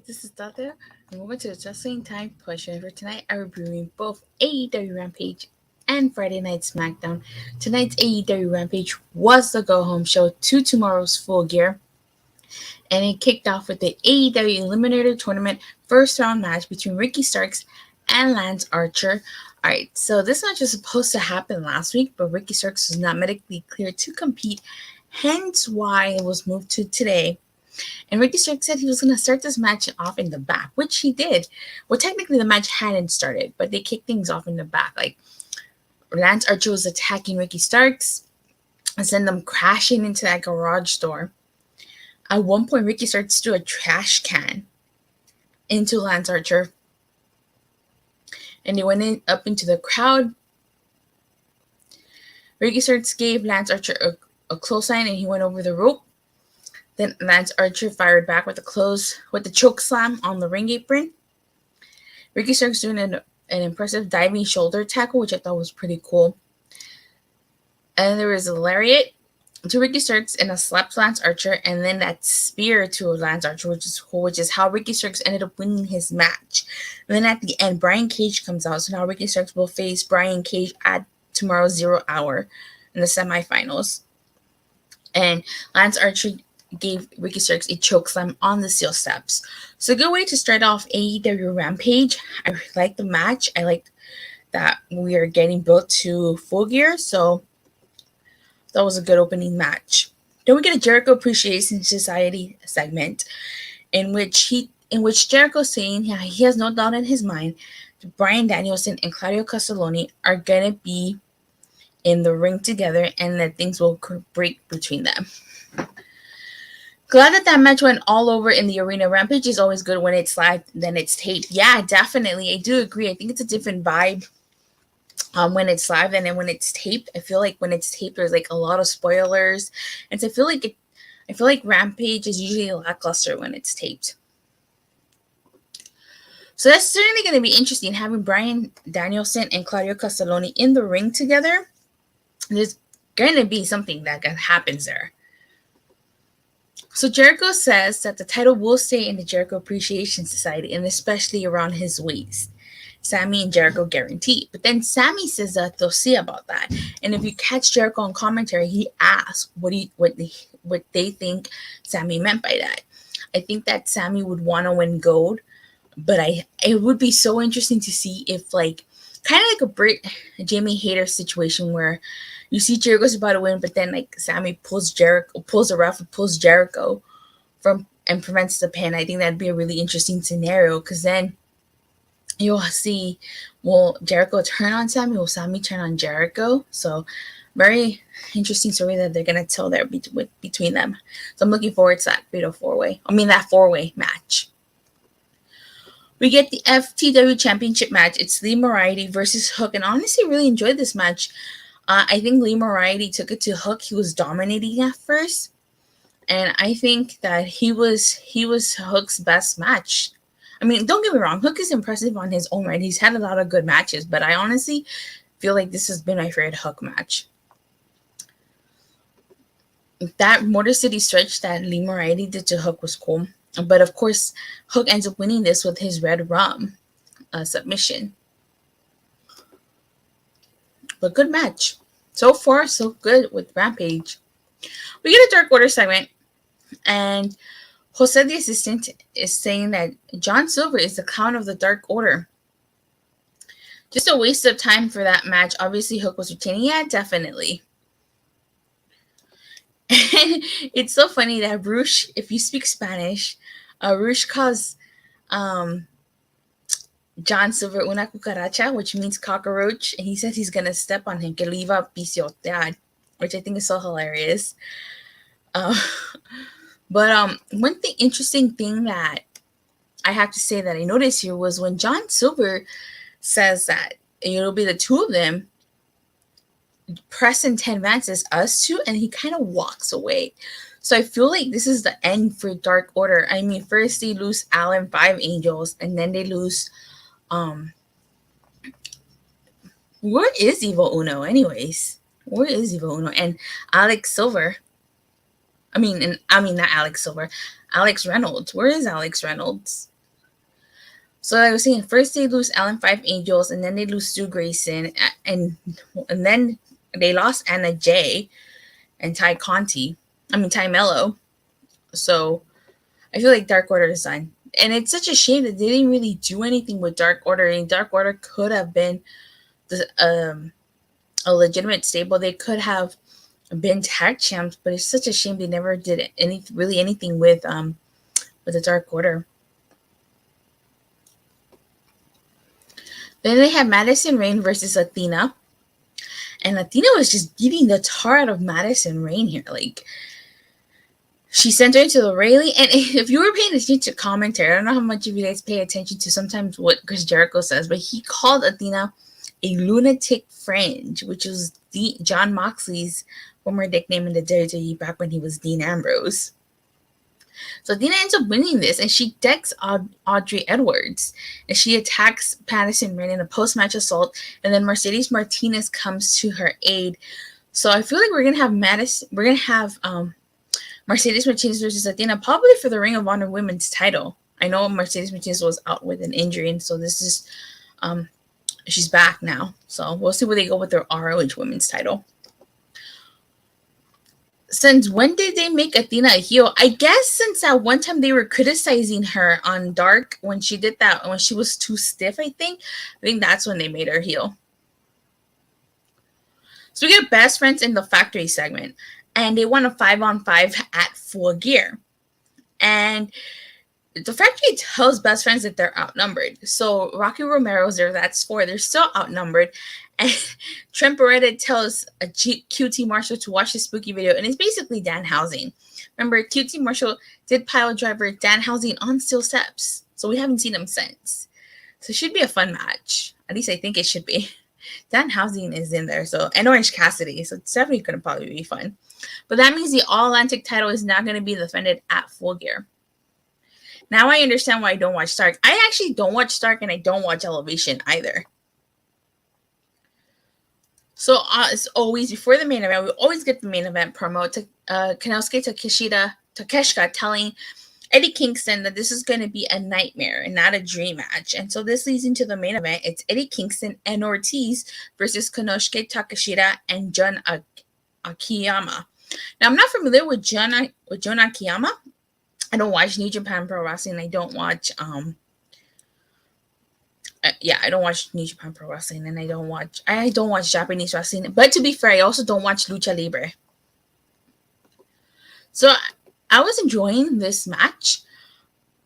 this is Datila, and welcome to the Wrestling Time question. For tonight, I will be reviewing both AEW Rampage and Friday Night SmackDown. Tonight's AEW Rampage was the go-home show to tomorrow's Full Gear, and it kicked off with the AEW Eliminator Tournament first round match between Ricky Starks and Lance Archer. Alright, so this match was supposed to happen last week, but Ricky Starks was not medically cleared to compete, hence why it was moved to today. And Ricky Starks said he was going to start this match off in the back, which he did. Well, technically the match hadn't started, but they kicked things off in the back. Like, Lance Archer was attacking Ricky Starks and sent them crashing into that garage door. At one point, Ricky Starks threw a trash can into Lance Archer. And they went up into the crowd. Ricky Starks gave Lance Archer a clothesline and he went over the rope. Then Lance Archer fired back with the choke slam on the ring apron. Ricky Starks doing an impressive diving shoulder tackle, which I thought was pretty cool. And there was a lariat to Ricky Starks and a slap to Lance Archer, and then that spear to Lance Archer, which is cool, which is how Ricky Starks ended up winning his match. And then at the end, Brian Cage comes out, so now Ricky Starks will face Brian Cage at tomorrow's 0 hour in the semifinals. And Lance Archer gave Ricky Starks a chokeslam on the steel steps. So a good way to start off AEW Rampage. I like the match. I like that we are getting built to Full Gear. So that was a good opening match. Then we get a Jericho Appreciation Society segment in which Jericho's saying he has no doubt in his mind that Bryan Danielson and Claudio Castelloni are gonna be in the ring together and that things will break between them. Glad that match went all over in the arena. Rampage is always good when it's live than it's taped. Yeah, definitely. I do agree. I think it's a different vibe when it's live than when it's taped. I feel like when it's taped, there's like a lot of spoilers. And so I feel like Rampage is usually lackluster when it's taped. So that's certainly going to be interesting, having Bryan Danielson and Claudio Castelloni in the ring together. There's going to be something that happens there. So Jericho says that the title will stay in the Jericho Appreciation Society, and especially around his waist. Sami and Jericho guarantee. But then Sami says that they'll see about that. And if you catch Jericho on commentary, he asks what they think Sami meant by that. I think that Sami would want to win gold, but it would be so interesting to see if, like, kind of like a Jamie Hayter situation where you see Jericho's about to win, but then like Sami pulls the ref, pulls Jericho and prevents the pin. I think that'd be a really interesting scenario, because then you'll see, will Jericho turn on Sami? Will Sami turn on Jericho? So very interesting story that they're gonna tell there between them. So I'm looking forward to that that 4-way match. We get the FTW Championship match. It's Lee Moriarty versus Hook, and honestly, really enjoyed this match. I think Lee Moriarty took it to Hook. He was dominating at first, and I think that he was Hook's best match. I mean, don't get me wrong, Hook is impressive on his own right. He's had a lot of good matches, but I honestly feel like this has been my favorite Hook match. That Motor City stretch that Lee Moriarty did to Hook was cool, but of course, Hook ends up winning this with his Red Rum submission. But good match. So far, so good with Rampage. We get a Dark Order segment, and Jose the Assistant is saying that John Silver is the clown of the Dark Order. Just a waste of time for that match. Obviously, Hook was retaining. Yeah, definitely. It's so funny that Rush, if you speak Spanish, Rush calls John Silver una cucaracha, which means cockroach, and he says he's gonna step on him, que lo iba a pisotear, which I think is so hilarious. But one interesting thing that I have to say that I noticed here was when John Silver says that it'll be the two of them, Preston 10 advances us two, and he kind of walks away. So I feel like this is the end for Dark Order. I mean, first they lose Alan 5 Angels, and then they lose where is Evil Uno anyways? Where is Evil Uno? And Alex Silver. Not Alex Silver. Alex Reynolds. Where is Alex Reynolds? So I was saying, first they lose Allen Five Angels, and then they lose Stu Grayson, and then they lost Anna Jay and Ty Mello. So I feel like Dark Order is done. And it's such a shame that they didn't really do anything with Dark Order. And Dark Order could have been a legitimate stable. They could have been tag champs, but it's such a shame they never did anything with the Dark Order. Then they had Madison Rayne versus Athena. And Athena was just beating the tar out of Madison Rayne here. Like, she sent her into the railing. And if you were paying attention to commentary, I don't know how much of you guys pay attention to sometimes what Chris Jericho says, but he called Athena a lunatic fringe, which was John Moxley's former nickname in the WWE back when he was Dean Ambrose. So Athena ends up winning this, and she decks Audrey Edwards, and she attacks Madison Rayne in a post-match assault, and then Mercedes Martinez comes to her aid. So I feel like we're gonna have Mercedes Martinez versus Athena probably for the Ring of Honor Women's title. I know Mercedes Martinez was out with an injury, and so this is she's back now. So we'll see where they go with their ROH Women's title. Since when did they make Athena a heel? I guess since that one time they were criticizing her on Dark when she did that, when she was too stiff, I think that's when they made her heel. So we get Best Friends in the Factory segment, and they won a 5-on-5 at Full Gear. And the Factory tells Best Friends that they're outnumbered. So Rocky Romero's there, that's 4. They're still outnumbered. And Trent Beretta tells a QT Marshall to watch the spooky video, and it's basically Danhausen. Remember, QT Marshall did pile driver Danhausen on steel steps, so we haven't seen him since. So it should be a fun match. At least I think it should be. Danhausen is in there, and Orange Cassidy, so it's definitely going to probably be fun. But that means the All-Atlantic title is now going to be defended at Full Gear. Now I understand why I don't watch Stark. I actually don't watch Stark, and I don't watch Elevation either. So as always, before the main event, we always get the main event promo to Konosuke Takeshita telling Eddie Kingston that this is going to be a nightmare and not a dream match. And so this leads into the main event. It's Eddie Kingston and Ortiz versus Konosuke Takeshita and Jun Akiyama. Now, I'm not familiar with Jun Akiyama. I don't watch New Japan Pro Wrestling. I don't watch I don't watch New Japan Pro Wrestling, and I don't watch Japanese wrestling. But to be fair, I also don't watch Lucha Libre. So I was enjoying this match.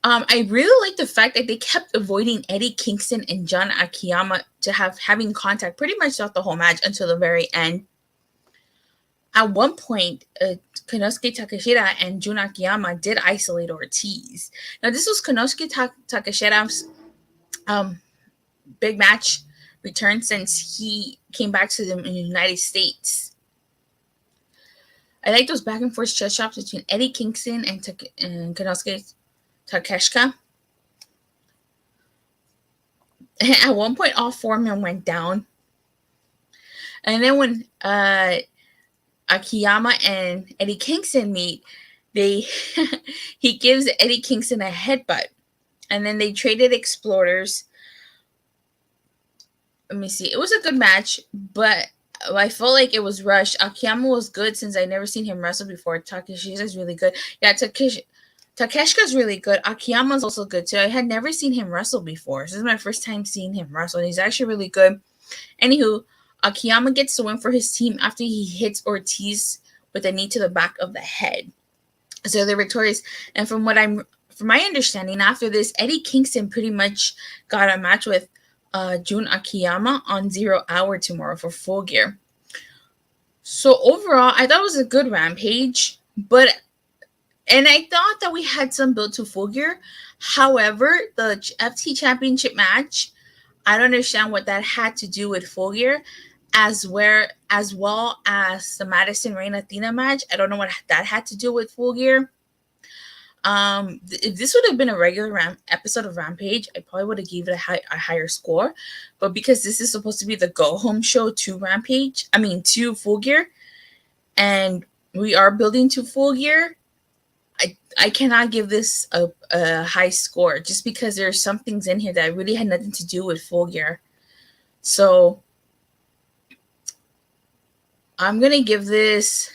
I really like the fact that they kept avoiding Eddie Kingston and Jun Akiyama to having contact pretty much throughout the whole match until the very end. At one point, Konosuke Takeshita and Jun Akiyama did isolate Ortiz. Now, this was Konosuke Takeshita's big match return since he came back to the United States. I like those back and forth chest chops between Eddie Kingston and Konosuke Takeshita. At one point, all 4 men went down. And then when Akiyama and Eddie Kingston meet, he gives Eddie Kingston a headbutt. And then they traded exploders. Let me see. It was a good match, but I felt like it was rushed. Akiyama was good since I never seen him wrestle before. Takeshita's really good. Yeah, Takeshita's really good. Akiyama's also good too. I had never seen him wrestle before. This is my first time seeing him wrestle, and he's actually really good. Anywho, Akiyama gets the win for his team after he hits Ortiz with a knee to the back of the head. So they're victorious. And from my understanding, after this, Eddie Kingston pretty much got a match with Jun Akiyama on 0 Hour tomorrow for Full Gear. So overall, I thought it was a good Rampage, and I thought that we had some build to Full Gear. However, the FT Championship match, I don't understand what that had to do with Full Gear, as well as the Madison Rayne Athena match. I don't know what that had to do with Full Gear. If this would have been a regular episode of Rampage, I probably would have given it a higher score. But because this is supposed to be the go-home show to Full Gear, and we are building to Full Gear, I cannot give this a high score just because there are some things in here that really had nothing to do with Full Gear. So I'm going to give this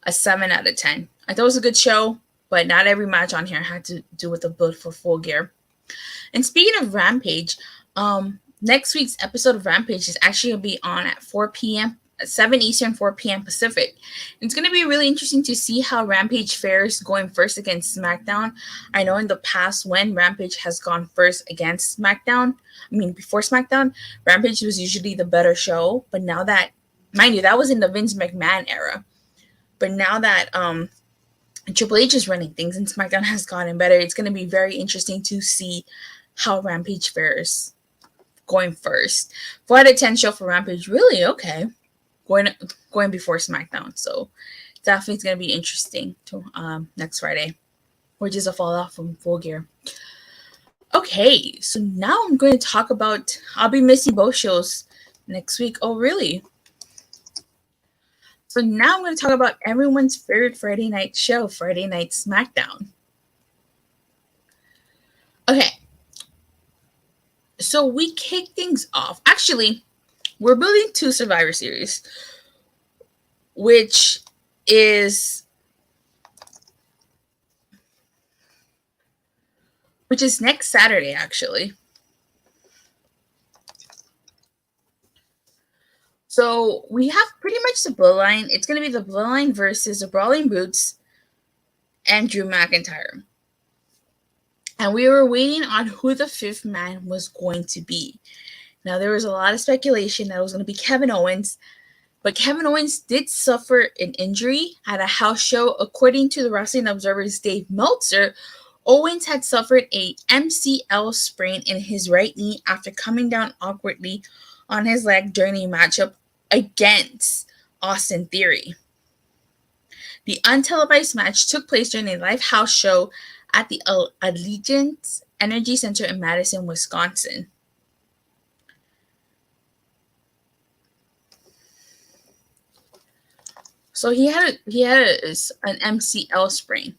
a 7 out of 10. I thought it was a good show, but not every match on here had to do with the build for Full Gear. And speaking of Rampage, next week's episode of Rampage is actually going to be on at 4 p.m., 7 Eastern, 4 p.m. Pacific. It's going to be really interesting to see how Rampage fares going first against SmackDown. I know in the past when Rampage has gone first against SmackDown, before SmackDown, Rampage was usually the better show. But now that, mind you, that was in the Vince McMahon era. But now that Triple H is running things and SmackDown has gotten better, it's going to be very interesting to see how Rampage fares going first. 4 out of 10 show for Rampage, really okay. Going before SmackDown, so definitely it's going to be interesting to next Friday, which is a fall off from Full Gear. Okay, so now I'm going to talk about, I'll be missing both shows next week. Oh, really? So now I'm going to talk about everyone's favorite Friday night show, Friday Night SmackDown. Okay, so we kick things off. Actually, we're building 2 Survivor Series, which is next Saturday, actually. So we have pretty much the Bloodline. It's going to be the Bloodline versus the Brawling Brutes and Drew McIntyre. And we were waiting on who the 5th man was going to be. Now, there was a lot of speculation that it was going to be Kevin Owens, but Kevin Owens did suffer an injury at a house show. According to the Wrestling Observer's Dave Meltzer, Owens had suffered a MCL sprain in his right knee after coming down awkwardly on his leg during a matchup against Austin Theory. The untelevised match took place during a live house show at the Allegiant Energy Center in Madison, Wisconsin. So he had an MCL sprain.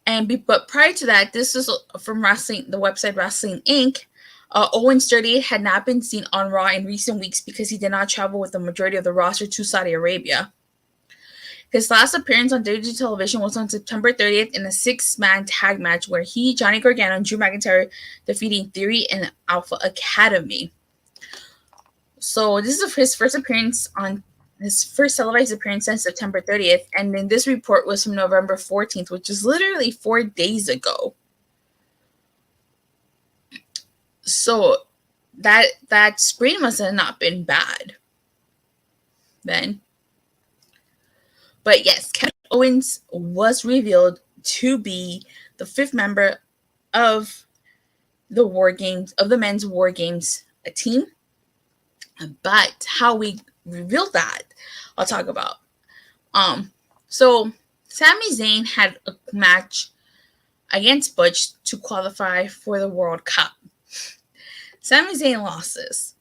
But prior to that, this is from the website Wrestling Inc. Owens 38 had not been seen on Raw in recent weeks because he did not travel with the majority of the roster to Saudi Arabia. His last appearance on WWE television was on September 30th in a 6-man tag match where he, Johnny Gargano, and Drew McIntyre defeating Theory and Alpha Academy. So this is his first televised appearance since September 30th, and then this report was from November 14th, which is literally 4 days ago. So that sprain must have not been bad then. But yes, Kevin Owens was revealed to be the 5th member of the War Games, of the men's War Games team. But how we revealed that, I'll talk about. So Sami Zayn had a match against Butch to qualify for the World Cup. Sami Zayn lost this.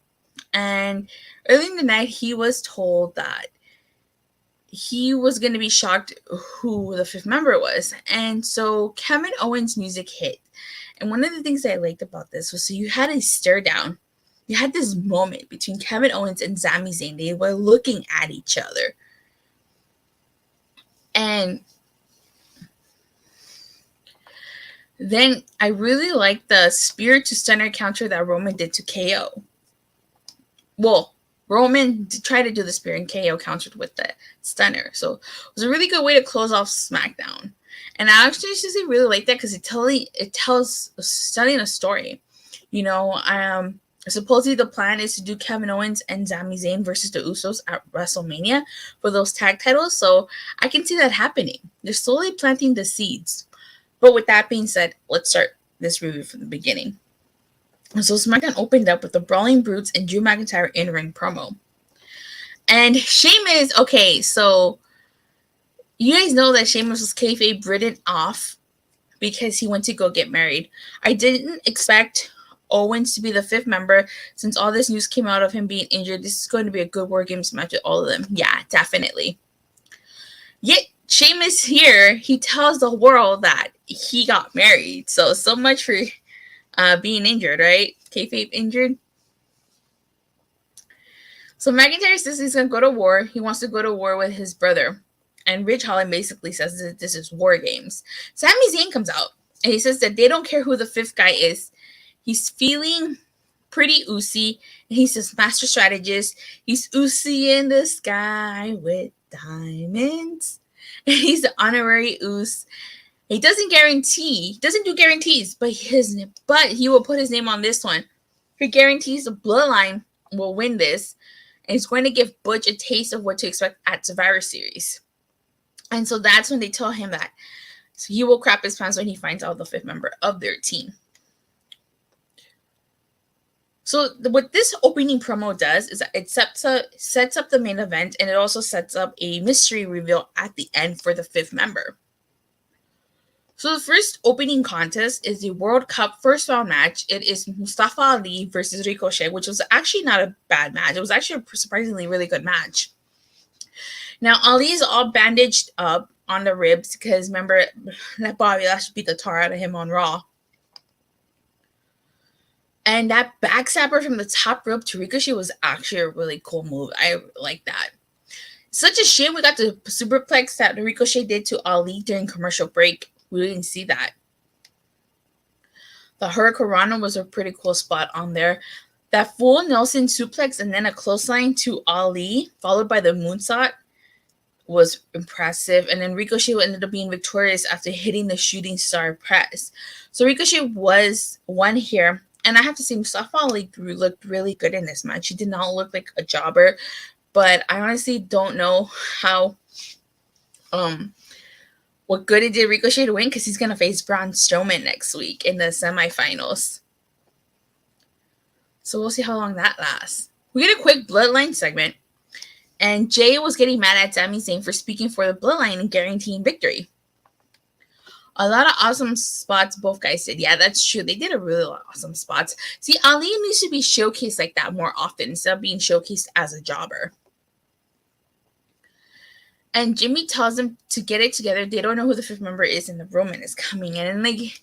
And early in the night, he was told that he was going to be shocked who the 5th member was. And so Kevin Owens' music hit. And one of the things that I liked about this was, so you had a stare down. You had this moment between Kevin Owens and Sami Zayn. They were looking at each other. And then I really liked the spear to stunner counter that Roman did to KO. Well, Roman tried to do the spear and KO countered with the stunner. So it was a really good way to close off SmackDown. And I actually just really like that because it tells telling a story. You know, supposedly the plan is to do Kevin Owens and Sami Zayn versus the Usos at WrestleMania for those tag titles. So I can see that happening. They're slowly planting the seeds. But with that being said, let's start this review from the beginning. So SmackDown opened up with the Brawling Brutes and Drew McIntyre in-ring promo. And Sheamus, okay, so you guys know that Sheamus was kayfabe written off because he went to go get married. I didn't expect Owens to be the 5th member since all this news came out of him being injured. This is going to be a good War Games match with all of them. Yeah, definitely. Yet Sheamus here, he tells the world that he got married. So much for being injured, right? Kayfabe injured. So McIntyre says he's going to go to war. He wants to go to war with his brother. And Ridge Holland basically says that this is war games. Sami Zayn comes out, and he says that they don't care who the fifth guy is. He's feeling pretty Usi, and he's his master strategist. He's Usi in the sky with diamonds. And he's the honorary Us. He doesn't do guarantees, but he will put his name on this one. He guarantees the Bloodline will win this, and he's going to give Butch a taste of what to expect at Survivor Series. And so that's when they tell him that. So he will crap his pants when he finds out the fifth member of their team. So what this opening promo does is that it sets up the main event, and it also sets up a mystery reveal at the end for the fifth member. So the first opening contest is the World Cup first round match. It is Mustafa Ali versus Ricochet, which was actually not a bad match. It was actually a surprisingly really good match. Now, Ali is all bandaged up on the ribs because, remember, that Bobby Lashley beat the tar out of him on Raw. And that backstabber from the top rope to Ricochet was actually a really cool move. I like that. Such a shame we got the superplex that Ricochet did to Ali during commercial break. We didn't see that. The Hurricanrana was a pretty cool spot on there. That full Nelson suplex and then a clothesline to Ali, followed by the moonsault, was impressive. And then Ricochet ended up being victorious after hitting the shooting star press. So Ricochet was won here. And I have to say, Mustafa Ali looked really good in this match. He did not look like a jobber. But I honestly don't know how what good it did Ricochet to win, because he's going to face Braun Strowman next week in the semifinals. So we'll see how long that lasts. We get a quick Bloodline segment. And Jay was getting mad at Sami Zayn for speaking for the Bloodline and guaranteeing victory. A lot of awesome spots both guys did. Yeah, that's true. They did a really lot of awesome spots. See, Ali needs to be showcased like that more often instead of being showcased as a jobber. And Jimmy tells them to get it together. They don't know who the fifth member is, and the Roman is coming in. And like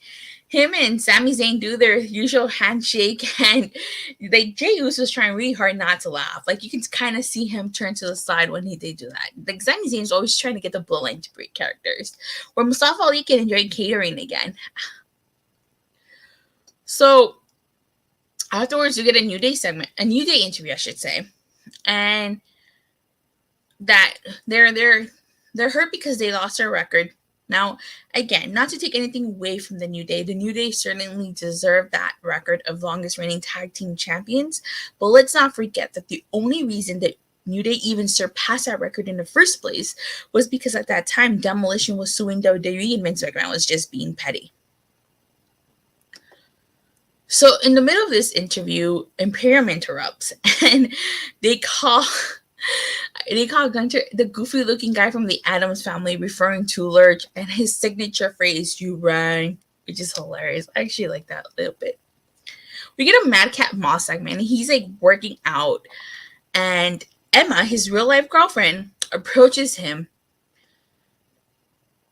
him and Sami Zayn do their usual handshake, and Jey Uso's trying really hard not to laugh. Like you can kind of see him turn to the side when they do that. Like Sami Zayn's always trying to get the Bloodline to break characters, where Mustafa Ali can enjoy catering again. So afterwards, you get a New Day segment, a New Day interview, I should say, and that they're hurt because they lost their record. Now, again, not to take anything away from the New Day certainly deserve that record of longest reigning tag team champions, but let's not forget that the only reason that New Day even surpassed that record in the first place was because at that time, Demolition was suing WWE and Vince McMahon was just being petty. So in the middle of this interview, Imperium interrupts, and they call Gunter the goofy-looking guy from the Addams Family, referring to Lurch and his signature phrase, "You rang," which is hilarious. I actually like that a little bit. We get a Madcap Moss segment. He's like working out, and Emma, his real-life girlfriend, approaches him,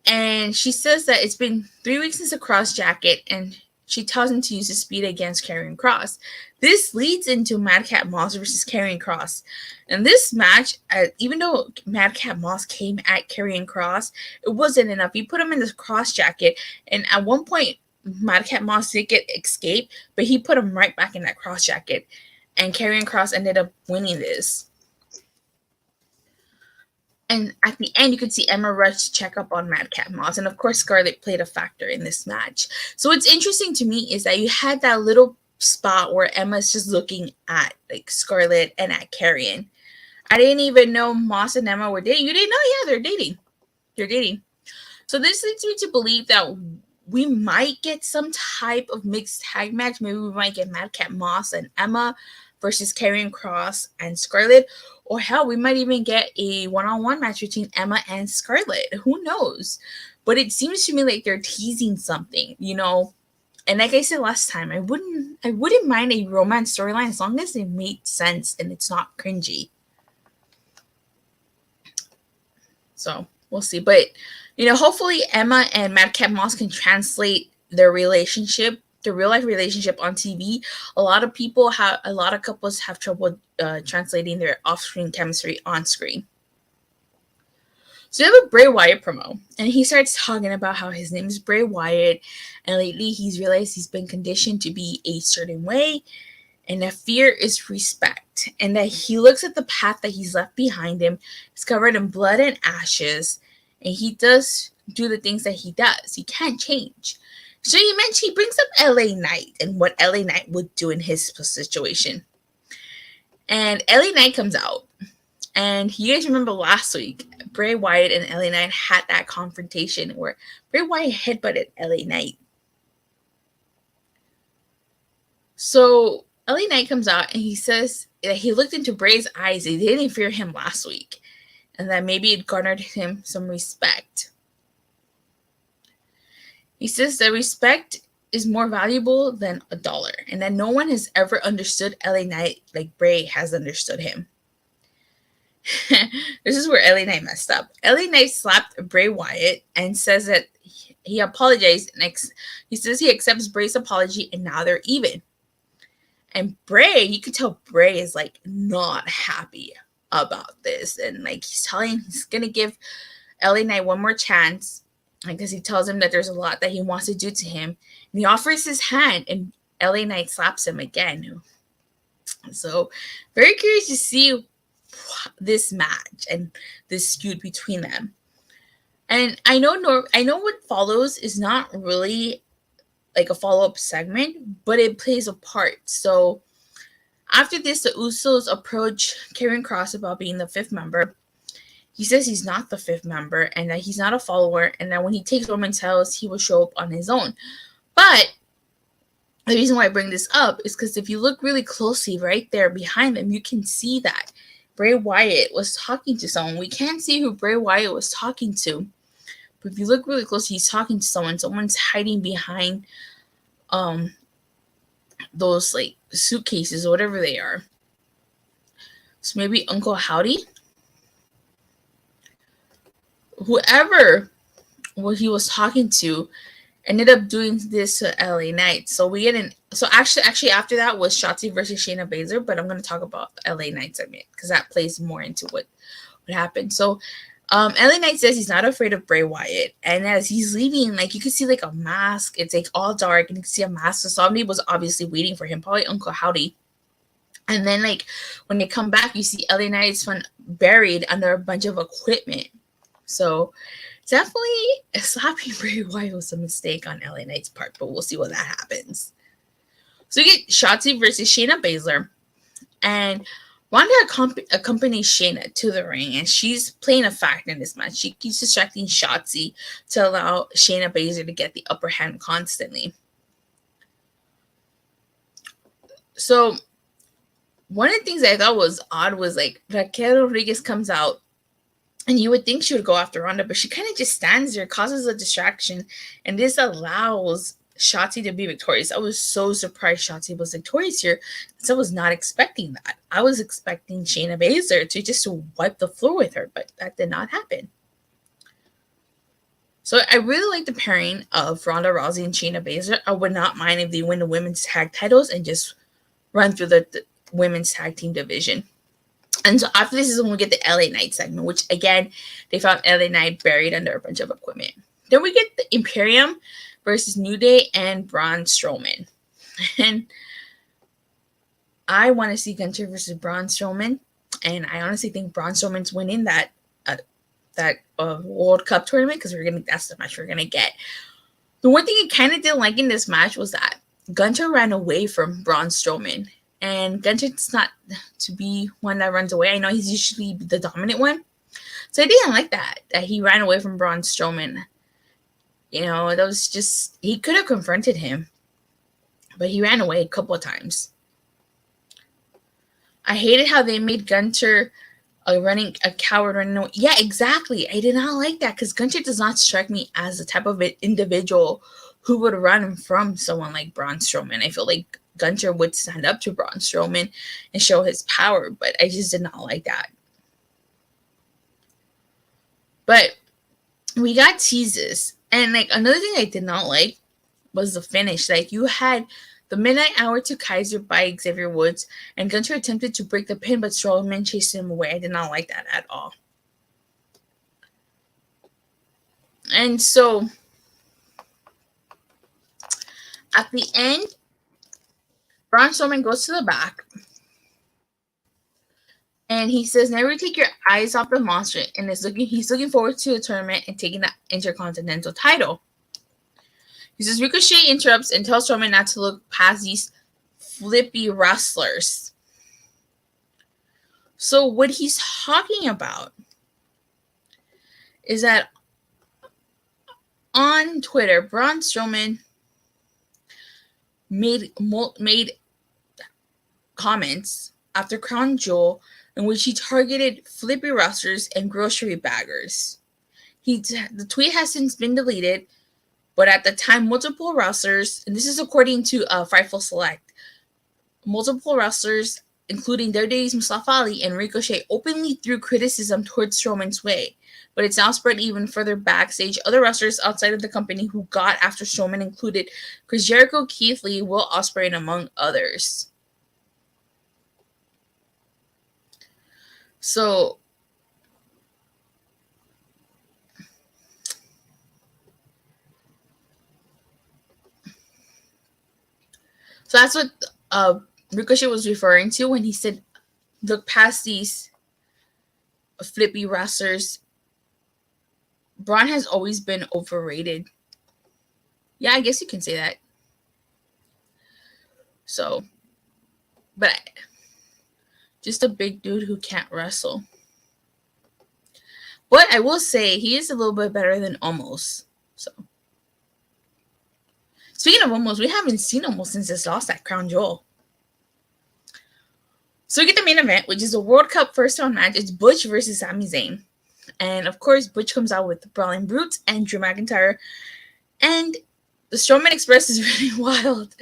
and she says that it's been 3 weeks since the Kross jacket, and she tells him to use his speed against Karrion Kross. This leads into Madcap Moss versus Karrion Kross. And this match, even though Madcap Moss came at Karrion Kross, it wasn't enough. He put him in the Kross jacket, and at one point, Madcap Moss did get escape, but he put him right back in that Kross jacket, and Karrion Kross ended up winning this. And at the end, you could see Emma rush to check up on Madcap Moss. And of course, Scarlett played a factor in this match. So what's interesting to me is that you had that little spot where Emma's just looking at like Scarlett and at Karrion. I didn't even know Moss and Emma were dating. You didn't know? Yeah, they're dating. They're dating. So this leads me to believe that we might get some type of mixed tag match. Maybe we might get Madcap Moss and Emma versus Karrion Kross and Scarlett. Or hell, we might even get a one-on-one match between Emma and Scarlett. Who knows? But it seems to me like they're teasing something, you know. And like I said last time, I wouldn't mind a romance storyline as long as it made sense and it's not cringy. So we'll see. But, hopefully Emma and Madcap Moss can translate their relationship, their real life relationship on TV. A lot of couples have trouble translating their off-screen chemistry on screen. So you have a Bray Wyatt promo, and he starts talking about how his name is Bray Wyatt, and lately he's realized he's been conditioned to be a certain way, and that fear is respect, and that he looks at the path that he's left behind him. It's covered in blood and ashes, and he does do the things that he does. He can't change. So he brings up LA Knight and what LA Knight would do in his situation. And LA Knight comes out. And you guys remember last week, Bray Wyatt and LA Knight had that confrontation where Bray Wyatt headbutted LA Knight. So LA Knight comes out and he says that he looked into Bray's eyes. He didn't fear him last week. And that maybe it garnered him some respect. He says that respect is more valuable than $1, and that no one has ever understood LA Knight like Bray has understood him. This is where LA Knight messed up. LA Knight slapped Bray Wyatt and says that he apologized. He says he accepts Bray's apology, and now they're even. And Bray, you can tell Bray is like not happy about this, and like he's gonna give LA Knight one more chance. Because he tells him that there's a lot that he wants to do to him. And he offers his hand, and LA Knight slaps him again. So, very curious to see this match and this feud between them. And I know what follows is not really like a follow-up segment, but it plays a part. So, after this, the Usos approach Karrion Kross about being the 5th member. He says he's not the 5th member and that he's not a follower, and that when he takes Roman's house, he will show up on his own. But the reason why I bring this up is because if you look really closely right there behind them, you can see that Bray Wyatt was talking to someone. We can't see who Bray Wyatt was talking to, but if you look really closely, he's talking to someone. Someone's hiding behind those like suitcases or whatever they are. So maybe Uncle Howdy? Whoever what he was talking to ended up doing this to LA Knight. So we get actually after that was Shotzi versus Shayna Baszler, but I'm going to talk about LA Knight segment because that plays more into what happened. So LA Knight says he's not afraid of Bray Wyatt, and as he's leaving, like you can see like a mask. It's like all dark, and you can see a mask. So somebody was obviously waiting for him, probably Uncle Howdy. And then like when they come back, you see LA Knight's buried under a bunch of equipment. So definitely slapping Bray Wyatt was a mistake on LA Knight's part, but we'll see what that happens. So we get Shotzi versus Shayna Baszler, and Wanda accompanies Shayna to the ring, and she's playing a factor in this match. She keeps distracting Shotzi to allow Shayna Baszler to get the upper hand constantly. So one of the things I thought was odd was like Raquel Rodriguez comes out, and you would think she would go after Ronda, but she kind of just stands there, causes a distraction, and this allows Shotzi to be victorious. I was so surprised Shotzi was victorious here, because I was not expecting that. I was expecting Shayna Baszler to just wipe the floor with her, but that did not happen. So I really like the pairing of Ronda Rousey and Shayna Baszler. I would not mind if they win the women's tag titles and just run through the women's tag team division. And so after this is when we get the LA Knight segment, which again, they found LA Knight buried under a bunch of equipment. Then we get the Imperium versus New Day and Braun Strowman. And I want to see Gunther versus Braun Strowman. And I honestly think Braun Strowman's winning that World Cup tournament because that's the match we're going to get. The one thing I kind of didn't like in this match was that Gunther ran away from Braun Strowman. And Gunther's not to be one that runs away. I know he's usually the dominant one. So I didn't like that he ran away from Braun Strowman. You know, that was just, he could have confronted him. But he ran away a couple of times. I hated how they made Gunther a coward running away. Yeah, exactly. I did not like that because Gunther does not strike me as the type of individual who would run from someone like Braun Strowman. I feel like Gunther would stand up to Braun Strowman and show his power, but I just did not like that. But we got teases. And like another thing I did not like was the finish. Like you had the midnight hour to Kaiser by Xavier Woods, and Gunter attempted to break the pin, but Strowman chased him away. I did not like that at all. And so at the end, Braun Strowman goes to the back. And he says, never take your eyes off the monster. And he's looking forward to the tournament and taking the Intercontinental title. He says Ricochet interrupts and tells Strowman not to look past these flippy wrestlers. So what he's talking about is that on Twitter, Braun Strowman made comments after Crown Jewel in which he targeted flippy wrestlers and grocery baggers. The tweet has since been deleted, but at the time, multiple wrestlers, and this is according to Fightful Select, multiple wrestlers, including WWE's Mustafa Ali and Ricochet, openly threw criticism towards Strowman's way. But it's now spread even further backstage. Other wrestlers outside of the company who got after Strowman included Chris Jericho, Keith Lee, Will Ospreay, and among others. So that's what Ricochet was referring to when he said, look past these flippy wrestlers. Braun has always been overrated. Yeah, I guess you can say that. So, but just a big dude who can't wrestle. But I will say he is a little bit better than Omos. So, speaking of Omos, we haven't seen Omos since his loss at Crown Jewel. So we get the main event, which is a World Cup first round match. It's Butch versus Sami Zayn. And of course, Butch comes out with the Brawling Brutes and Drew McIntyre. And the Strowman Express is really wild.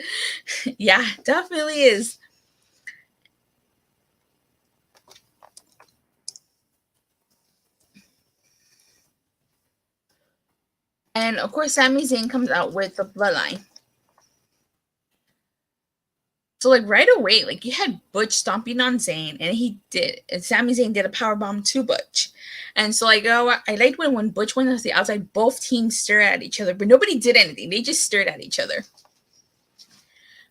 Yeah, definitely is. And of course, Sami Zayn comes out with the Bloodline. So like right away, like you had Butch stomping on Zayn, and Sami Zayn did a powerbomb to Butch. And so like I liked when Butch went to the outside, both teams stared at each other, but nobody did anything. They just stared at each other.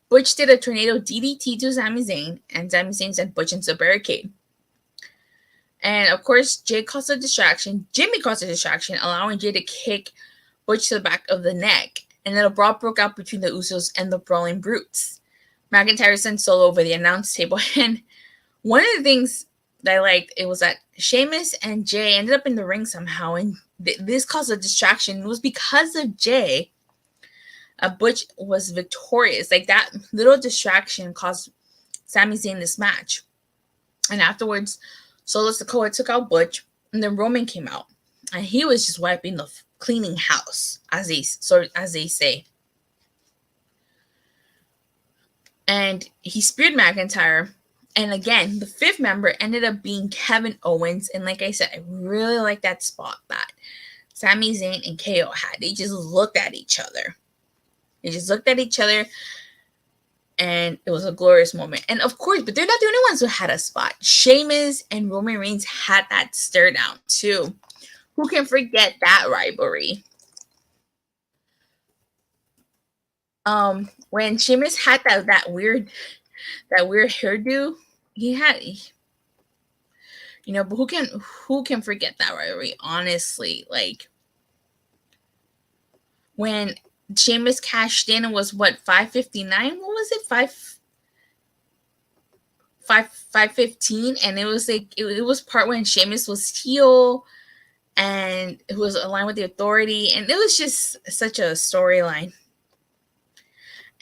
Butch did a tornado DDT to Sami Zayn, and Sami Zayn sent Butch into the barricade. And of course, Jimmy caused a distraction, allowing Jay to kick Butch to the back of the neck. And then a brawl broke out between the Usos and the Brawling Brutes. McIntyre sent Solo over the announce table. And one of the things that I liked, it was that Sheamus and Jay ended up in the ring somehow. And this caused a distraction. It was because of Jay. Butch was victorious. Like that little distraction caused Sami Zayn this match. And afterwards, Solo Sikoa took out Butch. And then Roman came out. And he was just wiping the cleaning house, as they say. And he speared McIntyre. And again, the fifth member ended up being Kevin Owens. And like I said, I really like that spot that Sami Zayn and KO had. They just looked at each other. And it was a glorious moment. And of course, but they're not the only ones who had a spot. Sheamus and Roman Reigns had that stare down too. Who can forget that rivalry? When Sheamus had that weird hairdo, he had, but who can forget that rivalry? Honestly, like when Sheamus cashed in, it was what, 559? What was it? 515, and it was like it was part when Sheamus was heel and it was aligned with the Authority, and it was just such a storyline.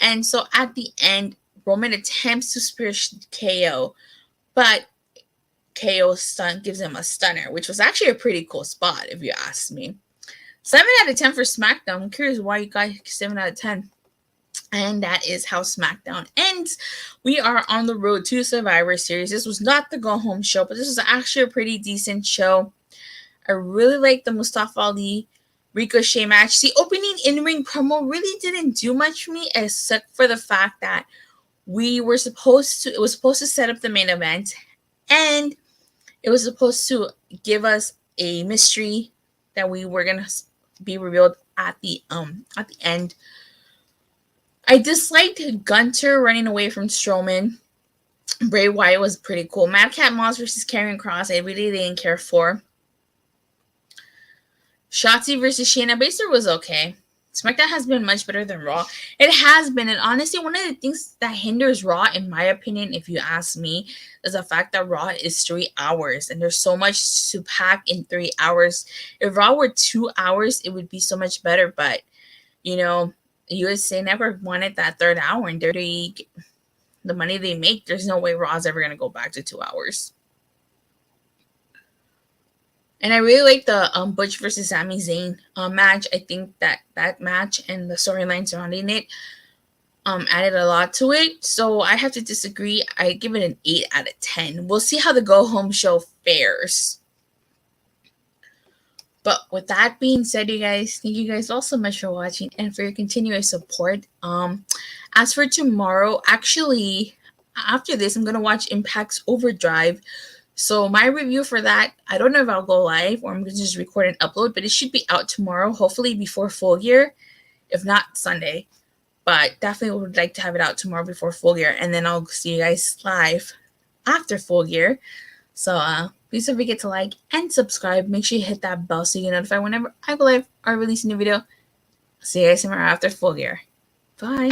And so at the end, Roman attempts to spear KO, but KO gives him a stunner, which was actually a pretty cool spot, if you ask me. 7 out of 10 for SmackDown. I'm curious why you got 7 out of 10. And that is how SmackDown ends. We are on the road to Survivor Series. This was not the go-home show, but this was actually a pretty decent show. I really like the Mustafa Ali Ricochet match. The opening in-ring promo really didn't do much for me, except for the fact that it was supposed to set up the main event, and it was supposed to give us a mystery that we were gonna be revealed at the end. I disliked Gunter running away from Strowman. Bray Wyatt was pretty cool. Madcap Moss versus Karrion Kross, I really didn't care for. Shotzi versus Shayna Baszler was okay. SmackDown has been much better than Raw. It has been, and honestly, one of the things that hinders Raw, in my opinion, if you ask me, is the fact that Raw is 3 hours, and there's so much to pack in 3 hours. If Raw were 2 hours, it would be so much better, but, USA never wanted that third hour, and the money they make, there's no way Raw's ever going to go back to 2 hours. And I really like the Butch versus Sami Zayn match. I think that match and the storyline surrounding it added a lot to it. So I have to disagree. I give it an 8 out of 10. We'll see how the go-home show fares. But with that being said, you guys, thank you guys all so much for watching and for your continuous support. As for tomorrow, actually, after this, I'm going to watch Impact's Overdrive. So my review for that, I don't know if I'll go live or I'm going to just record and upload, but it should be out tomorrow, hopefully before Full Gear, if not Sunday. But definitely would like to have it out tomorrow before Full Gear, and then I'll see you guys live after Full Gear. So please don't forget to like and subscribe. Make sure you hit that bell so you get notified whenever I go live or release a new video. See you guys tomorrow after Full Gear. Bye.